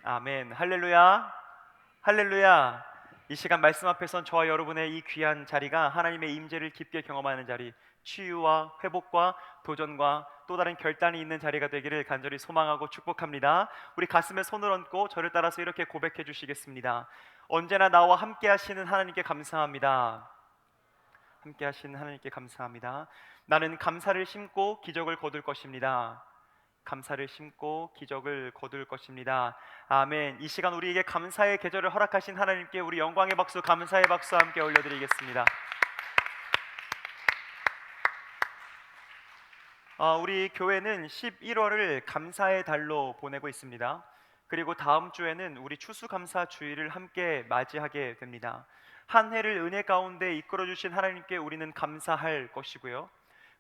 아멘. 할렐루야. 할렐루야. 이 시간 말씀 앞에선 저와 여러분의 이 귀한 자리가 하나님의 임재를 깊게 경험하는 자리, 치유와 회복과 도전과 또 다른 결단이 있는 자리가 되기를 간절히 소망하고 축복합니다. 우리 가슴에 손을 얹고 저를 따라서 이렇게 고백해 주시겠습니다. 언제나 나와 함께 하시는 하나님께 감사합니다. 함께 하시는 하나님께 감사합니다. 나는 감사를 심고 기적을 거둘 것입니다. 감사를 심고 기적을 거둘 것입니다. 아멘. 이 시간 우리에게 감사의 계절을 허락하신 하나님께 우리 영광의 박수, 감사의 박수 함께 올려드리겠습니다. 우리 교회는 11월을 감사의 달로 보내고 있습니다. 그리고 다음 주에는 우리 추수감사 주일을 함께 맞이하게 됩니다. 한 해를 은혜 가운데 이끌어 주신 하나님께 우리는 감사할 것이고요.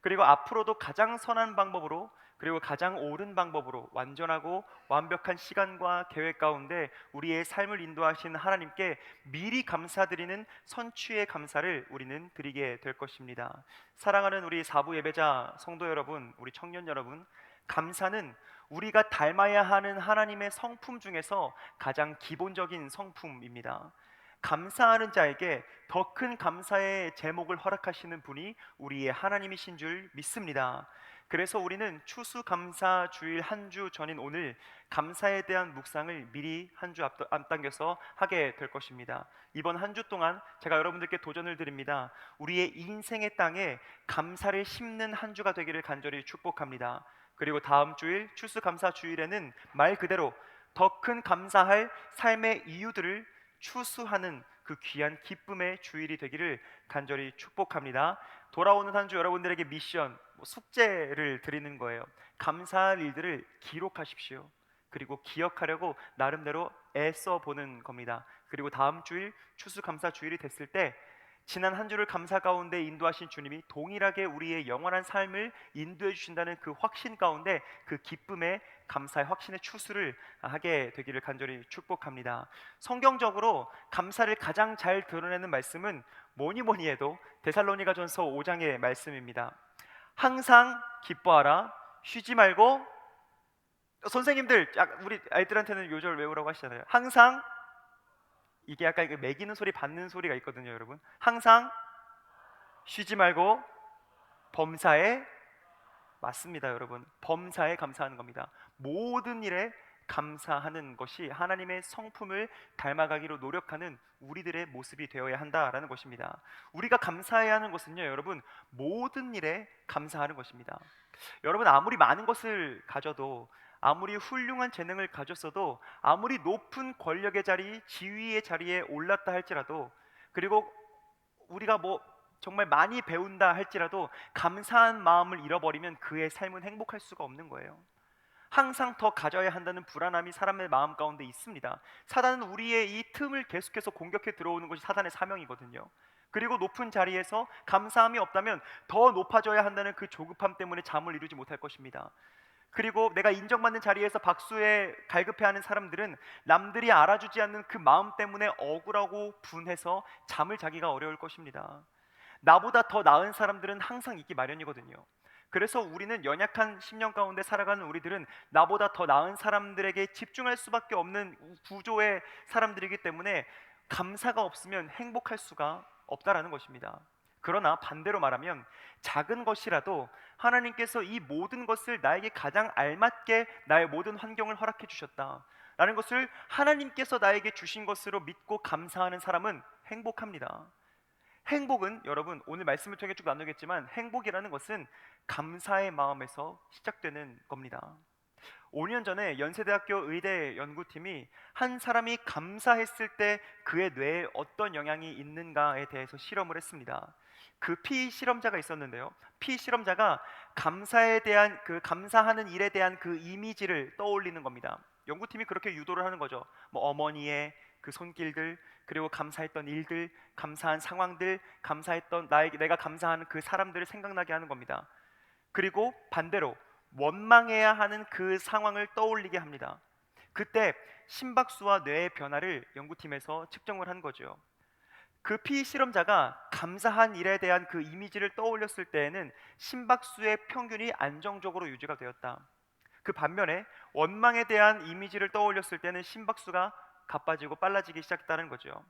그리고 앞으로도 가장 선한 방법으로, 그리고 가장 옳은 방법으로 완전하고 완벽한 시간과 계획 가운데 우리의 삶을 인도하신 하나님께 미리 감사드리는 선취의 감사를 우리는 드리게 될 것입니다. 사랑하는 우리 사부 예배자 성도 여러분, 우리 청년 여러분, 감사는 우리가 닮아야 하는 하나님의 성품 중에서 가장 기본적인 성품입니다. 감사하는 자에게 더 큰 감사의 제목을 허락하시는 분이 우리의 하나님이신 줄 믿습니다. 그래서 우리는 추수감사 주일 한 주 전인 오늘 감사에 대한 묵상을 미리 한 주 앞당겨서 하게 될 것입니다. 이번 한 주 동안 제가 여러분들께 도전을 드립니다. 우리의 인생의 땅에 감사를 심는 한 주가 되기를 간절히 축복합니다. 그리고 다음 주일 추수감사 주일에는 말 그대로 더 큰 감사할 삶의 이유들을 추수하는 그 귀한 기쁨의 주일이 되기를 간절히 축복합니다. 돌아오는 한 주 여러분들에게 미션, 숙제를 드리는 거예요. 감사할 일들을 기록하십시오. 그리고 기억하려고 나름대로 애써 보는 겁니다. 그리고 다음 주일 추수감사 주일이 됐을 때 지난 한 주를 감사 가운데 인도하신 주님이 동일하게 우리의 영원한 삶을 인도해 주신다는 그 확신 가운데 그 기쁨의 감사의 확신의 추수를 하게 되기를 간절히 축복합니다. 성경적으로 감사를 가장 잘 드러내는 말씀은 뭐니 뭐니 해도 데살로니가전서 5장의 말씀입니다. 항상 기뻐하라, 쉬지 말고. 선생님들 우리 아이들한테는 요절 외우라고 하시잖아요. 항상, 이게 약간 매기는 소리 받는 소리가 있거든요, 여러분. 항상 쉬지 말고 범사에, 맞습니다, 여러분. 범사에 감사하는 겁니다. 모든 일에 감사하는 것이 하나님의 성품을 닮아가기로 노력하는 우리들의 모습이 되어야 한다라는 것입니다. 우리가 감사해야 하는 것은요, 여러분, 모든 일에 감사하는 것입니다. 여러분, 아무리 많은 것을 가져도, 아무리 훌륭한 재능을 가졌어도, 아무리 높은 권력의 자리, 지위의 자리에 올랐다 할지라도, 그리고 우리가 정말 많이 배운다 할지라도 감사한 마음을 잃어버리면 그의 삶은 행복할 수가 없는 거예요. 항상 더 가져야 한다는 불안함이 사람의 마음 가운데 있습니다. 사단은 우리의 이 틈을 계속해서 공격해 들어오는 것이 사단의 사명이거든요. 그리고 높은 자리에서 감사함이 없다면 더 높아져야 한다는 그 조급함 때문에 잠을 이루지 못할 것입니다. 그리고 내가 인정받는 자리에서 박수에 갈급해하는 사람들은 남들이 알아주지 않는 그 마음 때문에 억울하고 분해서 잠을 자기가 어려울 것입니다. 나보다 더 나은 사람들은 항상 있기 마련이거든요. 그래서 우리는 연약한 심령 가운데 살아가는 우리들은 나보다 더 나은 사람들에게 집중할 수밖에 없는 구조의 사람들이기 때문에 감사가 없으면 행복할 수가 없다라는 것입니다. 그러나 반대로 말하면 작은 것이라도 하나님께서 이 모든 것을 나에게 가장 알맞게 나의 모든 환경을 허락해 주셨다 라는 것을 하나님께서 나에게 주신 것으로 믿고 감사하는 사람은 행복합니다. 행복은, 여러분, 오늘 말씀을 통해 쭉 나누겠지만 행복이라는 것은 감사의 마음에서 시작되는 겁니다. 5년 전에 연세대학교 의대 연구팀이 한 사람이 감사했을 때 그의 뇌에 어떤 영향이 있는가에 대해서 실험을 했습니다. 그 피실험자가 있었는데요, 피실험자가 감사에 대한, 그 감사하는 일에 대한 그 이미지를 떠올리는 겁니다. 연구팀이 그렇게 유도를 하는 거죠. 어머니의 그 손길들, 그리고 감사했던 일들, 감사한 상황들, 감사했던 내가 감사하는 그 사람들을 생각나게 하는 겁니다. 그리고 반대로 원망해야 하는 그 상황을 떠올리게 합니다. 그때 심박수와 뇌의 변화를 연구팀에서 측정을 한 거죠. 그 피실험자가 감사한 일에 대한 그 이미지를 떠올렸을 때에는 심박수의 평균이 안정적으로 유지가 되었다. 그 반면에 원망에 대한 이미지를 떠올렸을 때는 심박수가 가빠지고 빨라지기 시작했다는 거죠.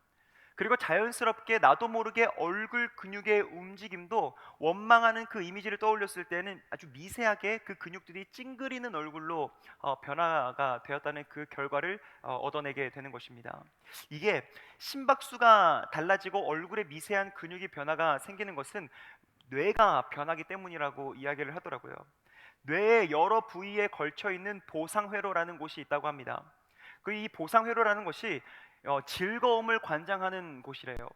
그리고 자연스럽게 나도 모르게 얼굴 근육의 움직임도 원망하는 그 이미지를 떠올렸을 때는 아주 미세하게 그 근육들이 찡그리는 얼굴로 변화가 되었다는 그 결과를 얻어내게 되는 것입니다. 이게 심박수가 달라지고 얼굴에 미세한 근육이 변화가 생기는 것은 뇌가 변하기 때문이라고 이야기를 하더라고요. 뇌의 여러 부위에 걸쳐 있는 보상회로라는 곳이 있다고 합니다. 그 이 보상회로라는 것이 즐거움을 관장하는 곳이래요.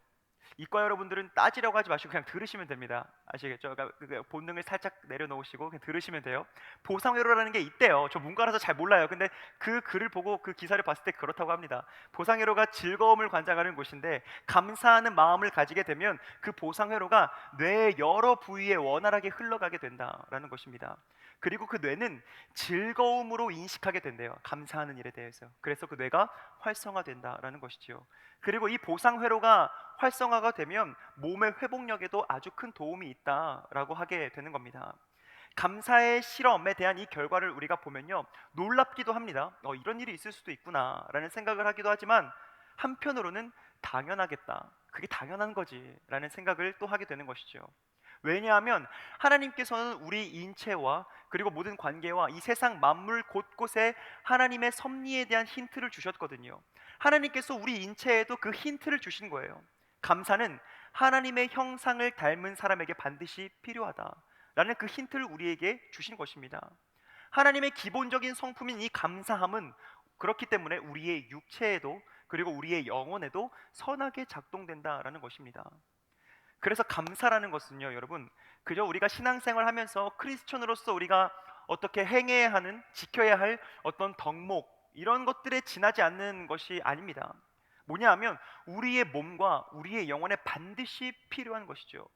이과 여러분들은 따지려고 하지 마시고 그냥 들으시면 됩니다. 아시겠죠? 그러니까 그 본능을 살짝 내려놓으시고 그냥 들으시면 돼요. 보상회로라는 게 있대요. 저 문과라서 잘 몰라요. 근데 그 글을 보고 그 기사를 봤을 때 그렇다고 합니다. 보상회로가 즐거움을 관장하는 곳인데 감사하는 마음을 가지게 되면 그 보상회로가 뇌의 여러 부위에 원활하게 흘러가게 된다라는 것입니다. 그리고 그 뇌는 즐거움으로 인식하게 된대요. 감사하는 일에 대해서. 그래서 그 뇌가 활성화된다라는 것이지요. 그리고 이 보상회로가 활성화가 되면 몸의 회복력에도 아주 큰 도움이 있다라고 하게 되는 겁니다. 감사의 실험에 대한 이 결과를 우리가 보면요, 놀랍기도 합니다. 이런 일이 있을 수도 있구나라는 생각을 하기도 하지만 한편으로는 당연하겠다, 그게 당연한 거지라는 생각을 또 하게 되는 것이죠. 왜냐하면 하나님께서는 우리 인체와 그리고 모든 관계와 이 세상 만물 곳곳에 하나님의 섭리에 대한 힌트를 주셨거든요. 하나님께서 우리 인체에도 그 힌트를 주신 거예요. 감사는 하나님의 형상을 닮은 사람에게 반드시 필요하다라는 그 힌트를 우리에게 주신 것입니다. 하나님의 기본적인 성품인 이 감사함은 그렇기 때문에 우리의 육체에도 그리고 우리의 영혼에도 선하게 작동된다라는 것입니다. 그래서 감사라는 것은요, 여러분, 그저 우리가 신앙생활 하면서 크리스천으로서 우리가 어떻게 행해야 하는, 지켜야 할 어떤 덕목, 이런 것들에 지나지 않는 것이 아닙니다. 뭐냐 하면 우리의 몸과 우리의 영혼에 반드시 필요한 것이죠.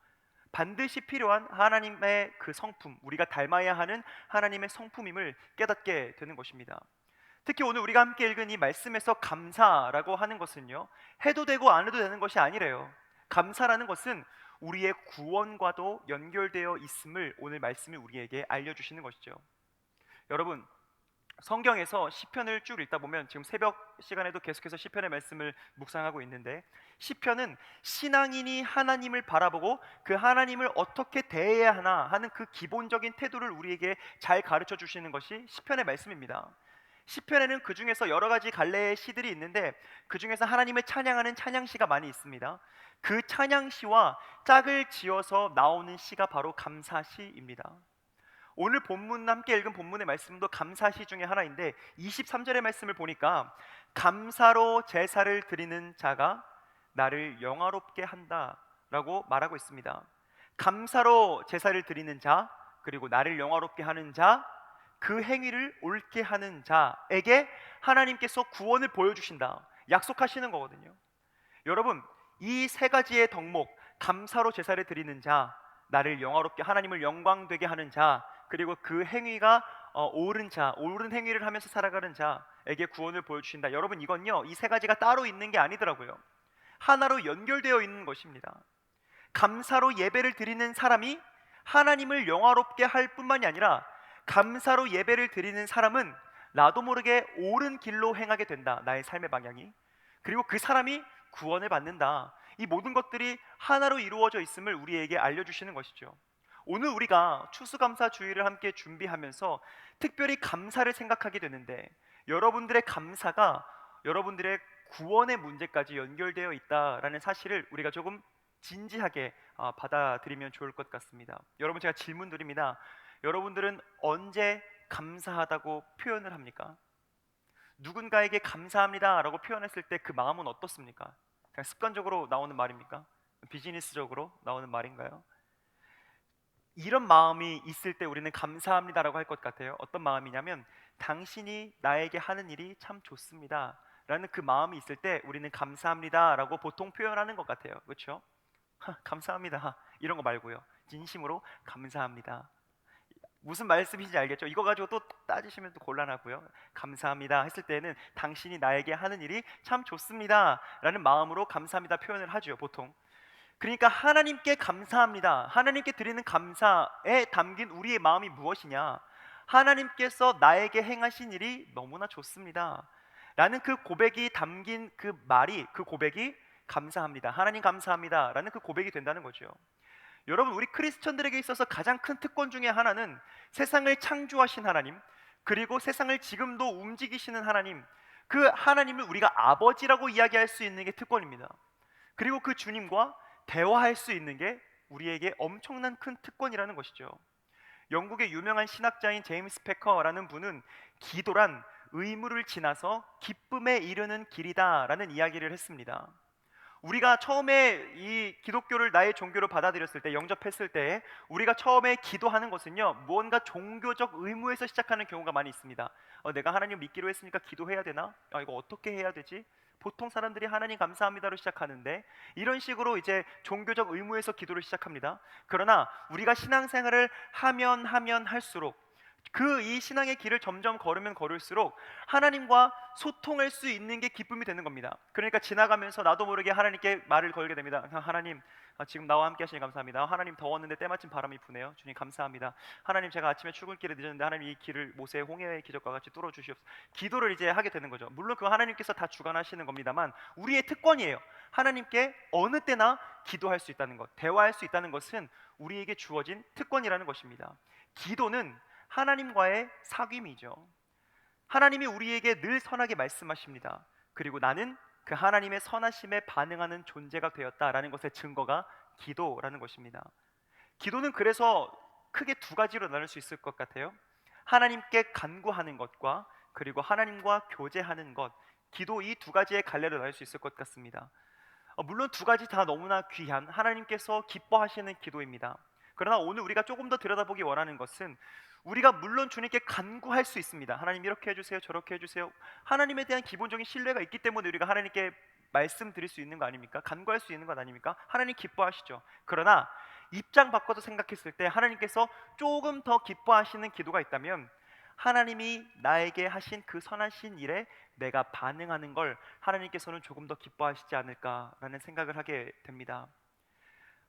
반드시 필요한 하나님의 그 성품, 우리가 닮아야 하는 하나님의 성품임을 깨닫게 되는 것입니다. 특히 오늘 우리가 함께 읽은 이 말씀에서 감사라고 하는 것은요, 해도 되고 안 해도 되는 것이 아니래요. 감사라는 것은 우리의 구원과도 연결되어 있음을 오늘 말씀이 우리에게 알려주시는 것이죠. 여러분, 성경에서 시편을 쭉 읽다 보면 지금 새벽 시간에도 계속해서 시편의 말씀을 묵상하고 있는데, 시편은 신앙인이 하나님을 바라보고 그 하나님을 어떻게 대해야 하나 하는 그 기본적인 태도를 우리에게 잘 가르쳐 주시는 것이 시편의 말씀입니다. 시편에는 그 중에서 여러 가지 갈래의 시들이 있는데 그 중에서 하나님을 찬양하는 찬양시가 많이 있습니다. 그 찬양시와 짝을 지어서 나오는 시가 바로 감사시입니다. 오늘 본문 함께 읽은 본문의 말씀도 감사시 중에 하나인데 23절의 말씀을 보니까 감사로 제사를 드리는 자가 나를 영화롭게 한다라고 말하고 있습니다. 감사로 제사를 드리는 자, 그리고 나를 영화롭게 하는 자, 그 행위를 옳게 하는 자에게 하나님께서 구원을 보여주신다, 약속하시는 거거든요. 여러분, 이 세 가지의 덕목, 감사로 제사를 드리는 자, 나를 영화롭게 하나님을 영광되게 하는 자, 그리고 그 행위가 옳은 자, 옳은 행위를 하면서 살아가는 자에게 구원을 보여주신다. 여러분, 이건요, 이 세 가지가 따로 있는 게 아니더라고요. 하나로 연결되어 있는 것입니다. 감사로 예배를 드리는 사람이 하나님을 영화롭게 할 뿐만이 아니라 감사로 예배를 드리는 사람은 나도 모르게 옳은 길로 행하게 된다, 나의 삶의 방향이. 그리고 그 사람이 구원을 받는다. 이 모든 것들이 하나로 이루어져 있음을 우리에게 알려주시는 것이죠. 오늘 우리가 추수감사주의를 함께 준비하면서 특별히 감사를 생각하게 되는데, 여러분들의 감사가 여러분들의 구원의 문제까지 연결되어 있다라는 사실을 우리가 조금 진지하게 받아들이면 좋을 것 같습니다. 여러분, 제가 질문 드립니다. 여러분들은 언제 감사하다고 표현을 합니까? 누군가에게 감사합니다라고 표현했을 때 그 마음은 어떻습니까? 그냥 습관적으로 나오는 말입니까? 비즈니스적으로 나오는 말인가요? 이런 마음이 있을 때 우리는 감사합니다라고 할 것 같아요. 어떤 마음이냐면 당신이 나에게 하는 일이 참 좋습니다 라는 그 마음이 있을 때 우리는 감사합니다라고 보통 표현하는 것 같아요. 그렇죠? 감사합니다 이런 거 말고요, 진심으로 감사합니다. 무슨 말씀인지 알겠죠? 이거 가지고 또 따지시면 또 곤란하고요. 감사합니다 했을 때는 당신이 나에게 하는 일이 참 좋습니다 라는 마음으로 감사합니다 표현을 하죠, 보통. 그러니까 하나님께 감사합니다, 하나님께 드리는 감사에 담긴 우리의 마음이 무엇이냐? 하나님께서 나에게 행하신 일이 너무나 좋습니다 라는 그 고백이 담긴 그 말이, 그 고백이 감사합니다, 하나님 감사합니다 라는 그 고백이 된다는 거죠. 여러분, 우리 크리스천들에게 있어서 가장 큰 특권 중에 하나는 세상을 창조하신 하나님, 그리고 세상을 지금도 움직이시는 하나님, 그 하나님을 우리가 아버지라고 이야기할 수 있는 게 특권입니다. 그리고 그 주님과 대화할 수 있는 게 우리에게 엄청난 큰 특권이라는 것이죠. 영국의 유명한 신학자인 제임스 패커라는 분은 기도란 의무를 지나서 기쁨에 이르는 길이다라는 이야기를 했습니다. 우리가 처음에 이 기독교를 나의 종교로 받아들였을 때, 영접했을 때 우리가 처음에 기도하는 것은요, 무언가 종교적 의무에서 시작하는 경우가 많이 있습니다. 내가 하나님 믿기로 했으니까 기도해야 되나? 이거 어떻게 해야 되지? 보통 사람들이 하나님 감사합니다로 시작하는데, 이런 식으로 이제 종교적 의무에서 기도를 시작합니다. 그러나 우리가 신앙생활을 하면 할수록, 그 이 신앙의 길을 점점 걸으면 걸을수록 하나님과 소통할 수 있는 게 기쁨이 되는 겁니다. 그러니까 지나가면서 나도 모르게 하나님께 말을 걸게 됩니다. 하나님, 지금 나와 함께 하시니 감사합니다. 하나님, 더웠는데 때마침 바람이 부네요. 주님 감사합니다. 하나님, 제가 아침에 출근길에 늦었는데 하나님 이 길을 모세의 홍해의 기적과 같이 뚫어 주시옵소서. 기도를 이제 하게 되는 거죠. 물론 그 하나님께서 다 주관하시는 겁니다만 우리의 특권이에요. 하나님께 어느 때나 기도할 수 있다는 것, 대화할 수 있다는 것은 우리에게 주어진 특권이라는 것입니다. 기도는 하나님과의 사귐이죠. 하나님이 우리에게 늘 선하게 말씀하십니다. 그리고 나는 그 하나님의 선하심에 반응하는 존재가 되었다라는 것의 증거가 기도라는 것입니다. 기도는 그래서 크게 두 가지로 나눌 수 있을 것 같아요. 하나님께 간구하는 것과 그리고 하나님과 교제하는 것, 기도, 이 두 가지의 갈래로 나눌 수 있을 것 같습니다. 물론 두 가지 다 너무나 귀한, 하나님께서 기뻐하시는 기도입니다. 그러나 오늘 우리가 조금 더 들여다보기 원하는 것은, 우리가 물론 주님께 간구할 수 있습니다. 하나님 이렇게 해주세요, 저렇게 해주세요. 하나님에 대한 기본적인 신뢰가 있기 때문에 우리가 하나님께 말씀드릴 수 있는 거 아닙니까? 간구할 수 있는 것 아닙니까? 하나님 기뻐하시죠. 그러나 입장 바꿔서 생각했을 때 하나님께서 조금 더 기뻐하시는 기도가 있다면, 하나님이 나에게 하신 그 선하신 일에 내가 반응하는 걸 하나님께서는 조금 더 기뻐하시지 않을까라는 생각을 하게 됩니다.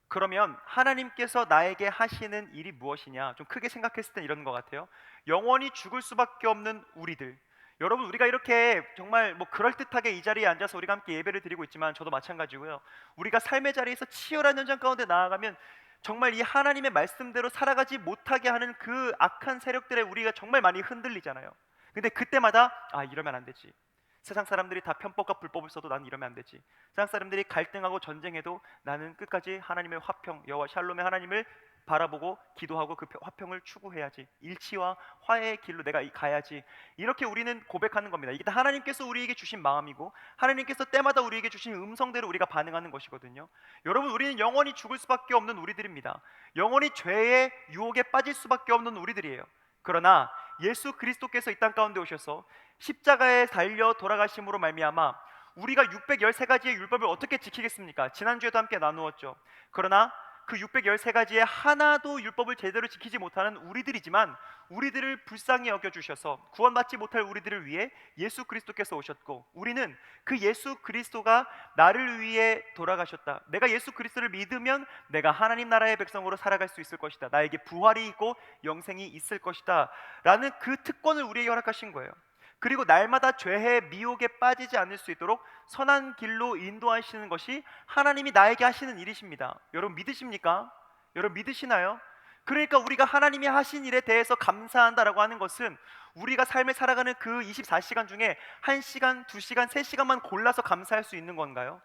그러면 하나님께서 나에게 하시는 일이 무엇이냐, 좀 크게 생각했을 때 이런 것 같아요. 영원히 죽을 수밖에 없는 우리들, 여러분, 우리가 이렇게 정말 뭐 그럴듯하게 이 자리에 앉아서 우리가 함께 예배를 드리고 있지만, 저도 마찬가지고요, 우리가 삶의 자리에서 치열한 현장 가운데 나아가면 정말 이 하나님의 말씀대로 살아가지 못하게 하는 그 악한 세력들에 우리가 정말 많이 흔들리잖아요. 근데 그때마다 이러면 안 되지, 세상 사람들이 다 편법과 불법을 써도 나는 이러면 안 되지, 세상 사람들이 갈등하고 전쟁해도 나는 끝까지 하나님의 화평, 여호와 샬롬의 하나님을 바라보고 기도하고 그 화평을 추구해야지, 일치와 화해의 길로 내가 가야지, 이렇게 우리는 고백하는 겁니다. 이게 다 하나님께서 우리에게 주신 마음이고, 하나님께서 때마다 우리에게 주신 음성대로 우리가 반응하는 것이거든요. 여러분, 우리는 영원히 죽을 수밖에 없는 우리들입니다. 영원히 죄의 유혹에 빠질 수밖에 없는 우리들이에요. 그러나 예수 그리스도께서 이 땅 가운데 오셔서 십자가에 달려 돌아가심으로 말미암아 우리가 613가지의 율법을 어떻게 지키겠습니까? 지난주에도 함께 나누었죠. 그러나 그 613가지의 하나도 율법을 제대로 지키지 못하는 우리들이지만, 우리들을 불쌍히 여겨주셔서 구원받지 못할 우리들을 위해 예수 그리스도께서 오셨고, 우리는 그 예수 그리스도가 나를 위해 돌아가셨다, 내가 예수 그리스도를 믿으면 내가 하나님 나라의 백성으로 살아갈 수 있을 것이다, 나에게 부활이 있고 영생이 있을 것이다 라는 그 특권을 우리에게 허락하신 거예요. 그리고 날마다 죄의 미혹에 빠지지 않을 수 있도록 선한 길로 인도하시는 것이 하나님이 나에게 하시는 일이십니다. 여러분 믿으십니까? 여러분 믿으시나요? 그러니까 우리가 하나님이 하신 일에 대해서 감사한다라고 하는 것은, 우리가 삶을 살아가는 그 24시간 중에 1시간, 2시간, 3시간만 골라서 감사할 수 있는 건가요?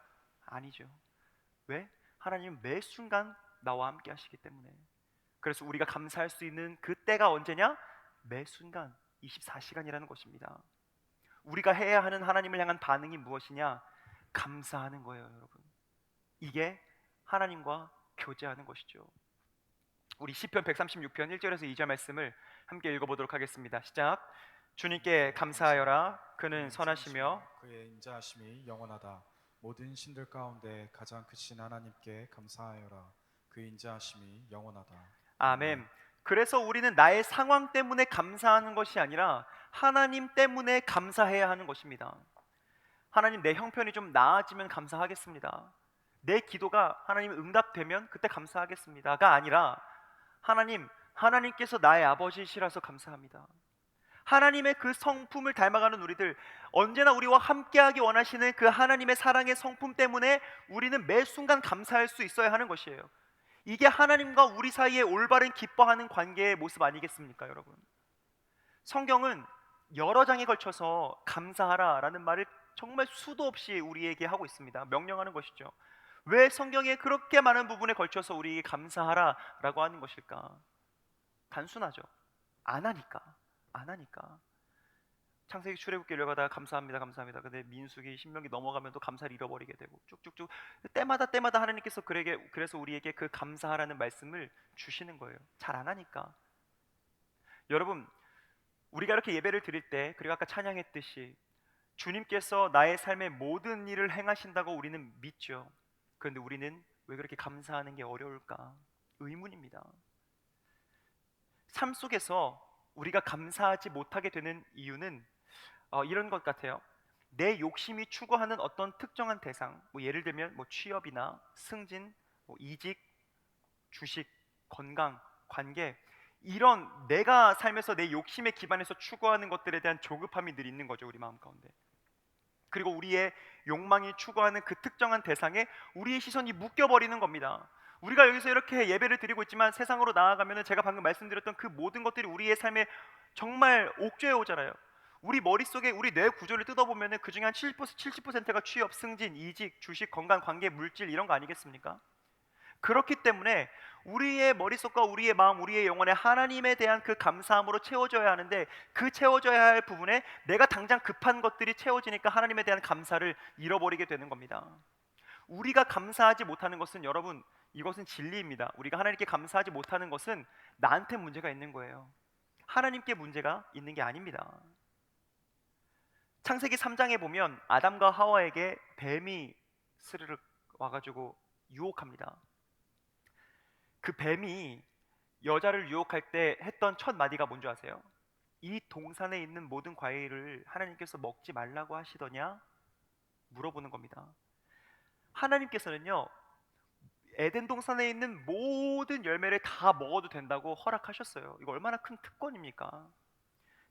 아니죠. 왜? 하나님은 매 순간 나와 함께 하시기 때문에. 그래서 우리가 감사할 수 있는 그 때가 언제냐? 매 순간 24시간이라는 것입니다. 우리가 해야 하는 하나님을 향한 반응이 무엇이냐? 감사하는 거예요, 여러분. 이게 하나님과 교제하는 것이죠. 우리 시편 136편 1절에서 2절 말씀을 함께 읽어보도록 하겠습니다. 시작. 주님께 감사하여라. 그는 선하시며 그의 인자하심이 영원하다. 모든 신들 가운데 가장 크신 하나님께 감사하여라. 그의 인자하심이 영원하다. 아멘. 그래서 우리는 나의 상황 때문에 감사하는 것이 아니라 하나님 때문에 감사해야 하는 것입니다. 하나님, 내 형편이 좀 나아지면 감사하겠습니다. 내 기도가 하나님 응답되면 그때 감사하겠습니다가 아니라, 하나님, 하나님께서 나의 아버지시라서 감사합니다. 하나님의 그 성품을 닮아가는 우리들, 언제나 우리와 함께하기 원하시는 그 하나님의 사랑의 성품 때문에 우리는 매 순간 감사할 수 있어야 하는 것이에요. 이게 하나님과 우리 사이에 올바른 기뻐하는 관계의 모습 아니겠습니까, 여러분? 성경은 여러 장에 걸쳐서 감사하라라는 말을 정말 수도 없이 우리에게 하고 있습니다. 명령하는 것이죠. 왜 성경에 그렇게 많은 부분에 걸쳐서 우리에게 감사하라라고 하는 것일까? 단순하죠. 안 하니까. 안 하니까. 창세기 출애굽기 읽어가다가 감사합니다 감사합니다, 근데 민수기 신명기 넘어가면 또 감사를 잃어버리게 되고 쭉쭉쭉 때마다 하나님께서 그래서 우리에게 그 감사하라는 말씀을 주시는 거예요. 잘 안 하니까. 여러분, 우리가 이렇게 예배를 드릴 때, 그리고 아까 찬양했듯이 주님께서 나의 삶의 모든 일을 행하신다고 우리는 믿죠. 그런데 우리는 왜 그렇게 감사하는 게 어려울까? 의문입니다. 삶 속에서 우리가 감사하지 못하게 되는 이유는 이런 것 같아요. 내 욕심이 추구하는 어떤 특정한 대상, 뭐 예를 들면 뭐 취업이나 승진, 뭐 이직, 주식, 건강, 관계, 이런 내가 삶에서 내 욕심에 기반해서 추구하는 것들에 대한 조급함이 늘 있는 거죠, 우리 마음 가운데. 그리고 우리의 욕망이 추구하는 그 특정한 대상에 우리의 시선이 묶여버리는 겁니다. 우리가 여기서 이렇게 예배를 드리고 있지만 세상으로 나아가면 제가 방금 말씀드렸던 그 모든 것들이 우리의 삶에 정말 옥죄어 오잖아요. 우리 머릿속에 우리 뇌 구조를 뜯어보면 그 중에 한 70%가 취업, 승진, 이직, 주식, 건강, 관계, 물질 이런 거 아니겠습니까? 그렇기 때문에 우리의 머릿속과 우리의 마음, 우리의 영혼에 하나님에 대한 그 감사함으로 채워져야 하는데, 그 채워져야 할 부분에 내가 당장 급한 것들이 채워지니까 하나님에 대한 감사를 잃어버리게 되는 겁니다. 우리가 감사하지 못하는 것은, 여러분, 이것은 진리입니다. 우리가 하나님께 감사하지 못하는 것은 나한테 문제가 있는 거예요. 하나님께 문제가 있는 게 아닙니다. 창세기 3장에 보면 아담과 하와에게 뱀이 스르륵 와가지고 유혹합니다. 그 뱀이 여자를 유혹할 때 했던 첫 마디가 뭔지 아세요? 이 동산에 있는 모든 과일을 하나님께서 먹지 말라고 하시더냐? 물어보는 겁니다. 하나님께서는요, 에덴 동산에 있는 모든 열매를 다 먹어도 된다고 허락하셨어요. 이거 얼마나 큰 특권입니까?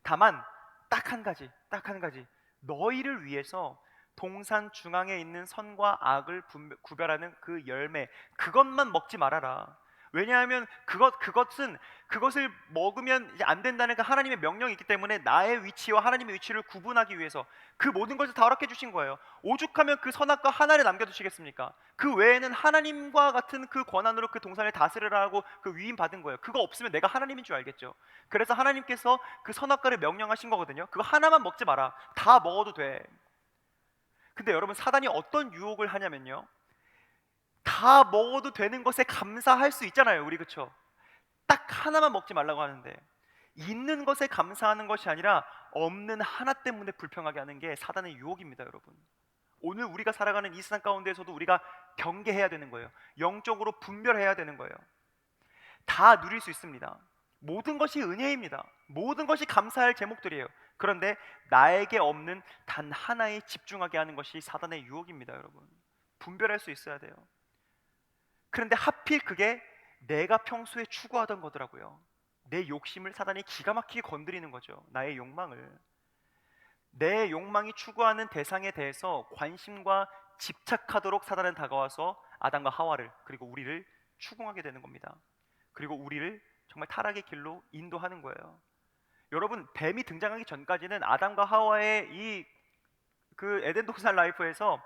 다만 딱 한 가지, 너희를 위해서 동산 중앙에 있는 선과 악을 구별하는 그 열매, 그것만 먹지 말아라. 왜냐하면 그것을 먹으면 이제 안 된다는 그 하나님의 명령이 있기 때문에 나의 위치와 하나님의 위치를 구분하기 위해서 그 모든 것을 다 허락해 주신 거예요. 오죽하면 그 선악과 하나를 남겨두시겠습니까? 그 외에는 하나님과 같은 그 권한으로 그 동산을 다스리라고 그 위임 받은 거예요. 그거 없으면 내가 하나님인 줄 알겠죠. 그래서 하나님께서 그 선악과를 명령하신 거거든요. 그거 하나만 먹지 마라. 다 먹어도 돼. 근데 여러분, 사단이 어떤 유혹을 하냐면요, 다 먹어도 되는 것에 감사할 수 있잖아요, 우리. 그쵸? 딱 하나만 먹지 말라고 하는데, 있는 것에 감사하는 것이 아니라 없는 하나 때문에 불평하게 하는 게 사단의 유혹입니다, 여러분. 오늘 우리가 살아가는 이 세상 가운데에서도 우리가 경계해야 되는 거예요. 영적으로 분별해야 되는 거예요. 다 누릴 수 있습니다. 모든 것이 은혜입니다. 모든 것이 감사할 제목들이에요. 그런데 나에게 없는 단 하나에 집중하게 하는 것이 사단의 유혹입니다, 여러분. 분별할 수 있어야 돼요. 그런데 하필 그게 내가 평소에 추구하던 거더라고요. 내 욕심을 사단이 기가 막히게 건드리는 거죠. 나의 욕망을. 내 욕망이 추구하는 대상에 대해서 관심과 집착하도록 사단은 다가와서 아담과 하와를, 그리고 우리를 추궁하게 되는 겁니다. 그리고 우리를 정말 타락의 길로 인도하는 거예요. 여러분, 뱀이 등장하기 전까지는 아담과 하와의 이 그 에덴 동산 라이프에서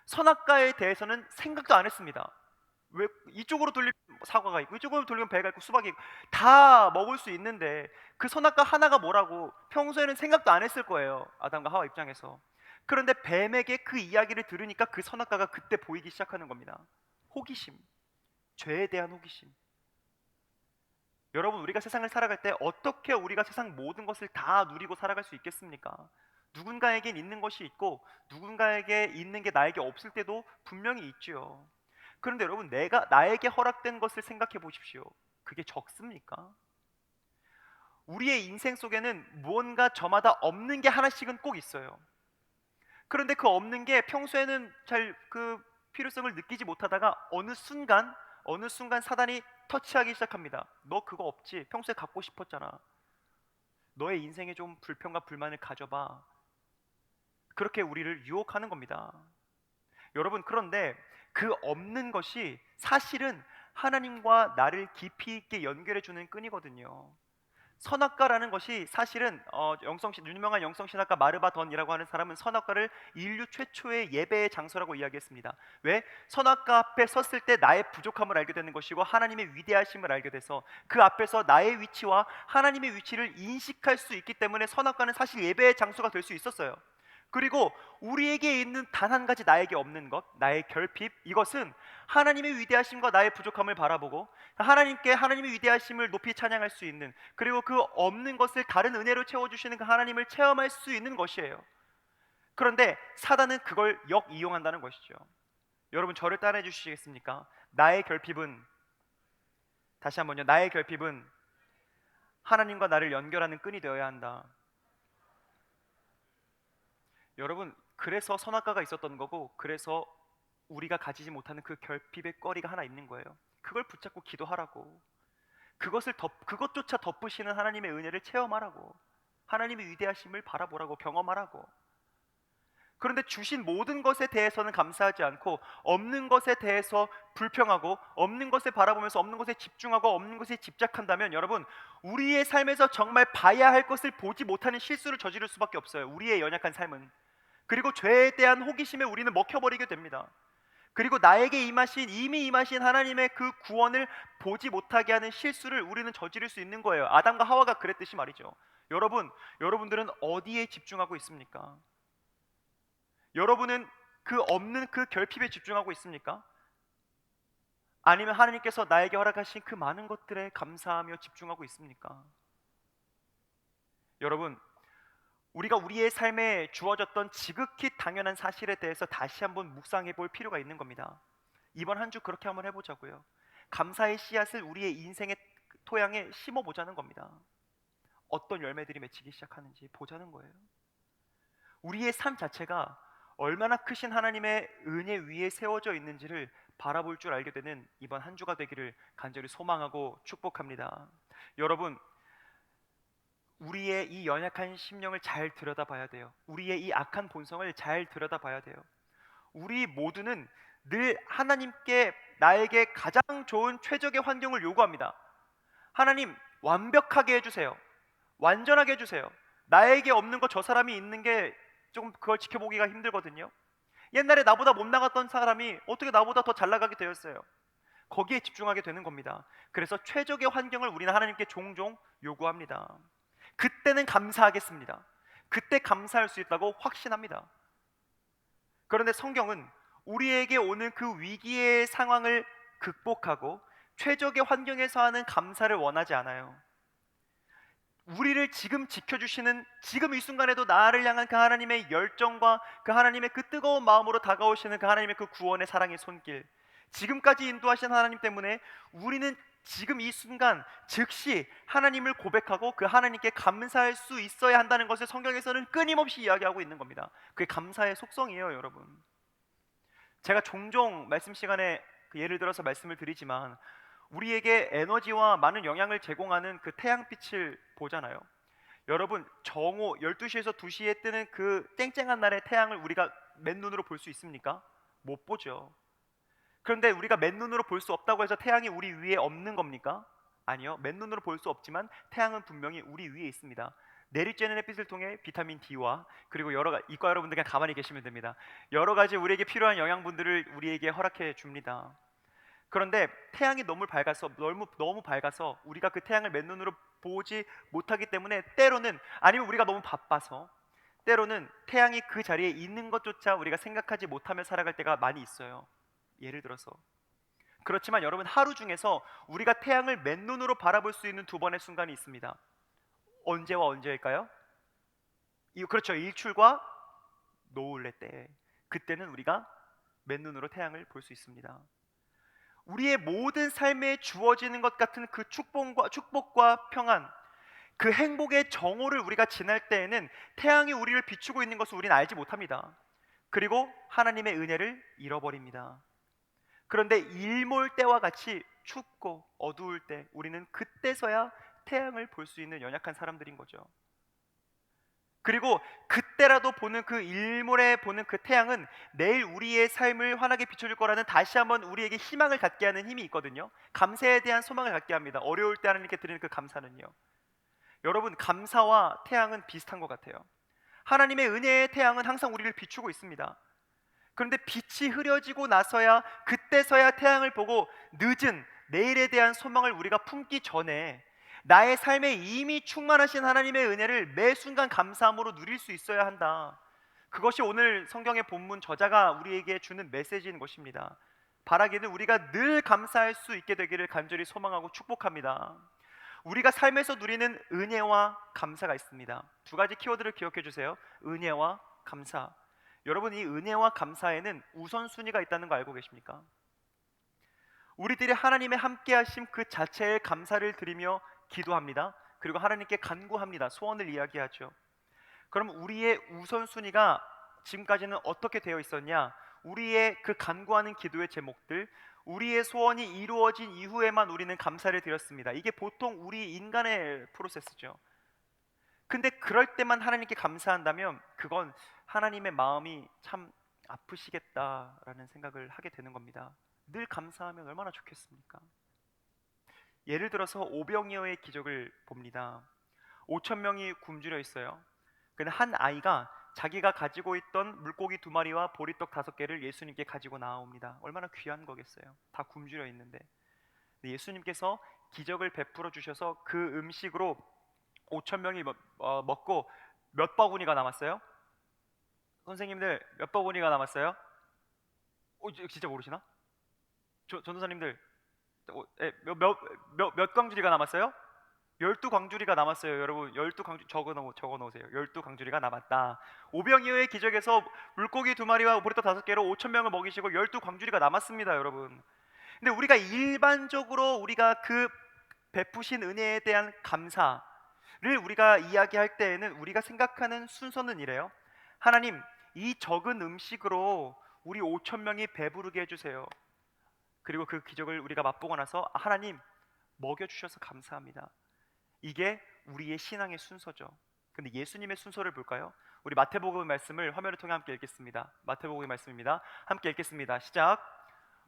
선악과에 대해서는 생각도 안 했습니다. 왜 이쪽으로 돌리면 사과가 있고 이쪽으로 돌리면 배가 있고 수박이 있고 다 먹을 수 있는데, 그 선악과 하나가 뭐라고 평소에는 생각도 안 했을 거예요, 아담과 하와 입장에서. 그런데 뱀에게 그 이야기를 들으니까 그 선악과가 그때 보이기 시작하는 겁니다. 호기심, 죄에 대한 호기심. 여러분, 우리가 세상을 살아갈 때 어떻게 우리가 세상 모든 것을 다 누리고 살아갈 수 있겠습니까? 누군가에겐 있는 것이 있고 누군가에게 있는 게 나에게 없을 때도 분명히 있지요. 그런데 여러분, 나에게 허락된 것을 생각해 보십시오. 그게 적습니까? 우리의 인생 속에는 무언가 저마다 없는 게 하나씩은 꼭 있어요. 그런데 그 없는 게 평소에는 잘 그 필요성을 느끼지 못하다가 어느 순간 사단이 터치하기 시작합니다. 너 그거 없지? 평소에 갖고 싶었잖아. 너의 인생에 좀 불평과 불만을 가져봐. 그렇게 우리를 유혹하는 겁니다. 여러분, 그런데 그 없는 것이 사실은 하나님과 나를 깊이 있게 연결해 주는 끈이거든요. 선악과라는 것이 사실은 유명한 영성신학가 마르바 던이라고 하는 사람은 선악과를 인류 최초의 예배의 장소라고 이야기했습니다. 왜? 선악과 앞에 섰을 때 나의 부족함을 알게 되는 것이고 하나님의 위대하심을 알게 돼서 그 앞에서 나의 위치와 하나님의 위치를 인식할 수 있기 때문에 선악과는 사실 예배의 장소가 될 수 있었어요. 그리고 우리에게 있는 단 한 가지 나에게 없는 것, 나의 결핍, 이것은 하나님의 위대하심과 나의 부족함을 바라보고 하나님께 하나님의 위대하심을 높이 찬양할 수 있는, 그리고 그 없는 것을 다른 은혜로 채워주시는 그 하나님을 체험할 수 있는 것이에요. 그런데 사단은 그걸 역이용한다는 것이죠. 여러분, 저를 따라해 주시겠습니까? 나의 결핍은, 다시 한번요, 나의 결핍은 하나님과 나를 연결하는 끈이 되어야 한다. 여러분, 그래서 선악과가 있었던 거고, 그래서 우리가 가지지 못하는 그 결핍의 거리가 하나 있는 거예요. 그걸 붙잡고 기도하라고. 그것조차 덮으시는 하나님의 은혜를 체험하라고. 하나님의 위대하심을 바라보라고, 경험하라고. 그런데 주신 모든 것에 대해서는 감사하지 않고 없는 것에 대해서 불평하고 없는 것을 바라보면서 없는 것에 집중하고 없는 것에 집착한다면, 여러분, 우리의 삶에서 정말 봐야 할 것을 보지 못하는 실수를 저지를 수밖에 없어요. 우리의 연약한 삶은. 그리고 죄에 대한 호기심에 우리는 먹혀버리게 됩니다. 그리고 나에게 이미 임하신 하나님의 그 구원을 보지 못하게 하는 실수를 우리는 저지를 수 있는 거예요. 아담과 하와가 그랬듯이 말이죠. 여러분들은 어디에 집중하고 있습니까? 여러분은 그 없는 그 결핍에 집중하고 있습니까? 아니면 하나님께서 나에게 허락하신 그 많은 것들에 감사하며 집중하고 있습니까? 여러분, 우리가 우리의 삶에 주어졌던 지극히 당연한 사실에 대해서 다시 한번 묵상해 볼 필요가 있는 겁니다. 이번 한 주 그렇게 한번 해보자고요. 감사의 씨앗을 우리의 인생의 토양에 심어 보자는 겁니다. 어떤 열매들이 맺히기 시작하는지 보자는 거예요. 우리의 삶 자체가 얼마나 크신 하나님의 은혜 위에 세워져 있는지를 바라볼 줄 알게 되는 이번 한 주가 되기를 간절히 소망하고 축복합니다. 여러분, 우리의 이 연약한 심령을 잘 들여다봐야 돼요. 우리의 이 악한 본성을 잘 들여다봐야 돼요. 우리 모두는 늘 하나님께 나에게 가장 좋은 최적의 환경을 요구합니다. 하나님, 완벽하게 해주세요. 완전하게 해주세요. 나에게 없는 거 저 사람이 있는 게 좀 그걸 지켜보기가 힘들거든요. 옛날에 나보다 못 나갔던 사람이 어떻게 나보다 더 잘 나가게 되었어요. 거기에 집중하게 되는 겁니다. 그래서 최적의 환경을 우리는 하나님께 종종 요구합니다. 그때는 감사하겠습니다. 그때 감사할 수 있다고 확신합니다. 그런데 성경은 우리에게 오는 그 위기의 상황을 극복하고 최적의 환경에서 하는 감사를 원하지 않아요. 우리를 지금 지켜주시는, 지금 이 순간에도 나를 향한 그 하나님의 열정과 그 하나님의 그 뜨거운 마음으로 다가오시는 그 하나님의 그 구원의 사랑의 손길, 지금까지 인도하신 하나님 때문에 우리는 지금 이 순간 즉시 하나님을 고백하고 그 하나님께 감사할 수 있어야 한다는 것을 성경에서는 끊임없이 이야기하고 있는 겁니다. 그게 감사의 속성이에요, 여러분. 제가 종종 말씀 시간에 예를 들어서 말씀을 드리지만, 우리에게 에너지와 많은 영향을 제공하는 그 태양빛을 보잖아요. 여러분, 정오 12시에서 2시에 뜨는 그 쨍쨍한 날의 태양을 우리가 맨눈으로 볼 수 있습니까? 못 보죠. 그런데 우리가 맨눈으로 볼 수 없다고 해서 태양이 우리 위에 없는 겁니까? 아니요. 맨눈으로 볼 수 없지만 태양은 분명히 우리 위에 있습니다. 내리쬐는 햇빛을 통해 비타민 D와 그리고 여러 가지, 이과 여러분들 그냥 가만히 계시면 됩니다. 여러 가지 우리에게 필요한 영양분들을 우리에게 허락해 줍니다. 그런데 태양이 너무 밝아서 우리가 그 태양을 맨눈으로 보지 못하기 때문에 때로는, 아니면 우리가 너무 바빠서 때로는 태양이 그 자리에 있는 것조차 우리가 생각하지 못하며 살아갈 때가 많이 있어요. 예를 들어서. 그렇지만 여러분, 하루 중에서 우리가 태양을 맨눈으로 바라볼 수 있는 2번의 순간이 있습니다. 언제와 언제일까요? 그렇죠. 일출과 노을의 때. 그때는 우리가 맨눈으로 태양을 볼 수 있습니다. 우리의 모든 삶에 주어지는 것 같은 그 축복과 평안, 그 행복의 정오를 우리가 지날 때에는 태양이 우리를 비추고 있는 것을 우리는 알지 못합니다. 그리고 하나님의 은혜를 잃어버립니다. 그런데 일몰 때와 같이 춥고 어두울 때 우리는 그때서야 태양을 볼 수 있는 연약한 사람들인 거죠. 그리고 그때라도 보는 그 일몰에 보는 그 태양은 내일 우리의 삶을 환하게 비춰줄 거라는 다시 한번 우리에게 희망을 갖게 하는 힘이 있거든요. 감사에 대한 소망을 갖게 합니다. 어려울 때 하나님께 드리는 그 감사는요. 여러분, 감사와 태양은 비슷한 것 같아요. 하나님의 은혜의 태양은 항상 우리를 비추고 있습니다. 그런데 빛이 흐려지고 나서야, 그때서야 태양을 보고 늦은 내일에 대한 소망을 우리가 품기 전에 나의 삶에 이미 충만하신 하나님의 은혜를 매 순간 감사함으로 누릴 수 있어야 한다. 그것이 오늘 성경의 본문 저자가 우리에게 주는 메시지인 것입니다. 바라기는 우리가 늘 감사할 수 있게 되기를 간절히 소망하고 축복합니다. 우리가 삶에서 누리는 은혜와 감사가 있습니다. 두 가지 키워드를 기억해 주세요. 은혜와 감사. 여러분, 이 은혜와 감사에는 우선순위가 있다는 거 알고 계십니까? 우리들이 하나님의 함께하심 그 자체에 감사를 드리며 기도합니다. 그리고 하나님께 간구합니다. 소원을 이야기하죠. 그럼 우리의 우선순위가 지금까지는 어떻게 되어 있었냐? 우리의 그 간구하는 기도의 제목들, 우리의 소원이 이루어진 이후에만 우리는 감사를 드렸습니다. 이게 보통 우리 인간의 프로세스죠. 근데 그럴 때만 하나님께 감사한다면 그건 하나님의 마음이 참 아프시겠다라는 생각을 하게 되는 겁니다. 늘 감사하면 얼마나 좋겠습니까? 예를 들어서 오병이어의 기적을 봅니다. 5천 명이 굶주려 있어요. 근데 한 아이가 자기가 가지고 있던 물고기 2마리와 보리떡 5개를 예수님께 가지고 나옵니다. 얼마나 귀한 거겠어요. 다 굶주려 있는데. 근데 예수님께서 기적을 베풀어 주셔서 그 음식으로 5천 명이 먹고 몇 바구니가 남았어요? 선생님들 몇 바구니가 남았어요? 진짜 모르시나? 전도사님들 몇 광주리가 남았어요? 12광주리가 남았어요. 여러분 12광주 적어 놓으세요. 12광주리가 남았다. 오병이어의 기적에서 물고기 2마리와 보리떡 5개로 5천 명을 먹이시고 12광주리가 남았습니다, 여러분. 근데 우리가 일반적으로 우리가 그 베푸신 은혜에 대한 감사를 우리가 이야기할 때에는 우리가 생각하는 순서는 이래요. 하나님, 이 적은 음식으로 우리 5천 명이 배부르게 해주세요. 그리고 그 기적을 우리가 맛보고 나서 하나님 먹여주셔서 감사합니다. 이게 우리의 신앙의 순서죠. 근데 예수님의 순서를 볼까요? 우리 마태복음 말씀을 화면을 통해 함께 읽겠습니다. 마태복음의 말씀입니다. 함께 읽겠습니다. 시작.